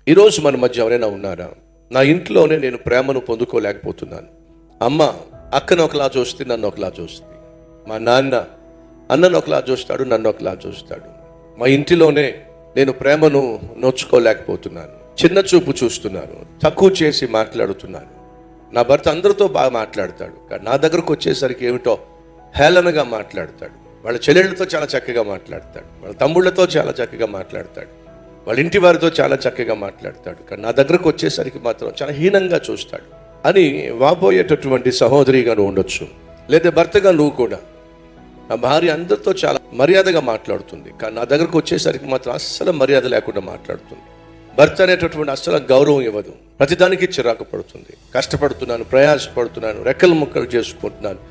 ఈరోజు మన మధ్య ఎవరైనా ఉన్నారా? నా ఇంట్లోనే నేను ప్రేమను పొందుకోలేకపోతున్నాను. అమ్మ అక్కను ఒకలా చూస్తే నన్ను ఒకలా చూస్తుంది. మా నాన్న అన్నను ఒకలా చూస్తాడు, నన్ను ఒకలా చూస్తాడు. మా ఇంటిలోనే నేను ప్రేమను నోచుకోలేకపోతున్నాను. చిన్న చూపు చూస్తున్నాను, తక్కువ చేసి మాట్లాడుతున్నాను. నా భర్త అందరితో బాగా మాట్లాడతాడు, కానీ నా దగ్గరకు వచ్చేసరికి ఏమిటో హేళనగా మాట్లాడతాడు. వాళ్ళ చెల్లెళ్ళతో చాలా చక్కగా మాట్లాడతాడు, వాళ్ళ తమ్ముళ్ళతో చాలా చక్కగా మాట్లాడతాడు, వాళ్ళ ఇంటి వారితో చాలా చక్కగా మాట్లాడతాడు, కానీ నా దగ్గరకు వచ్చేసరికి మాత్రం చాలా హీనంగా చూస్తాడు అని వాపోయేటటువంటి సహోదరిగా నువ్వు ఉండొచ్చు. లేదా భర్తగా నువ్వు కూడా, నా భార్య అందరితో చాలా మర్యాదగా మాట్లాడుతుంది, కానీ నా దగ్గరకు వచ్చేసరికి మాత్రం అస్సలు మర్యాద లేకుండా మాట్లాడుతుంది. భర్త అనేటటువంటి అస్సలు గౌరవం ఇవ్వదు, ప్రతిదానికి చిరాకు పడుతుంది. కష్టపడుతున్నాను, ప్రయాసపడుతున్నాను, రెక్కలు ముక్కలు చేసుకుంటున్నాను,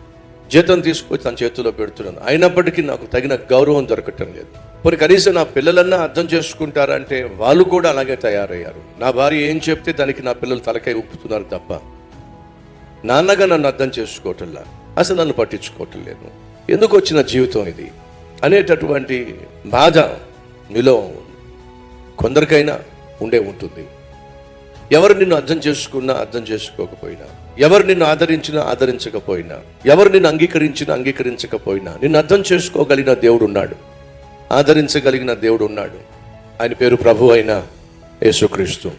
జీతం తీసుకొని తన చేతిలో పెడుతున్నాను, అయినప్పటికీ నాకు తగిన గౌరవం దొరకటం లేదు. కొన్ని కనీసం నా పిల్లలన్నా అర్థం చేసుకుంటారంటే వాళ్ళు కూడా అలాగే తయారయ్యారు. నా భార్య ఏం చెప్తే దానికి నా పిల్లలు తలకాయ ఉప్పుతున్నారు తప్ప నాన్నగా నన్ను అర్థం చేసుకోవటంలా, అసలు నన్ను పట్టించుకోవటం లేదు. ఎందుకు వచ్చిన జీవితం ఇది అనేటటువంటి బాధ మీలో కొందరికైనా ఉండే ఉంటుంది. ఎవరు నిన్ను అర్థం చేసుకున్నా అర్థం చేసుకోకపోయినా, ఎవరు నిన్ను ఆదరించినా ఆదరించకపోయినా, ఎవరు నిన్ను అంగీకరించినా అంగీకరించకపోయినా, నిన్ను అర్థం చేసుకోగలిగిన దేవుడు ఉన్నాడు, ఆదరించగలిగిన దేవుడు ఉన్నాడు. ఆయన పేరు ప్రభు అయిన యేసుక్రీస్తు.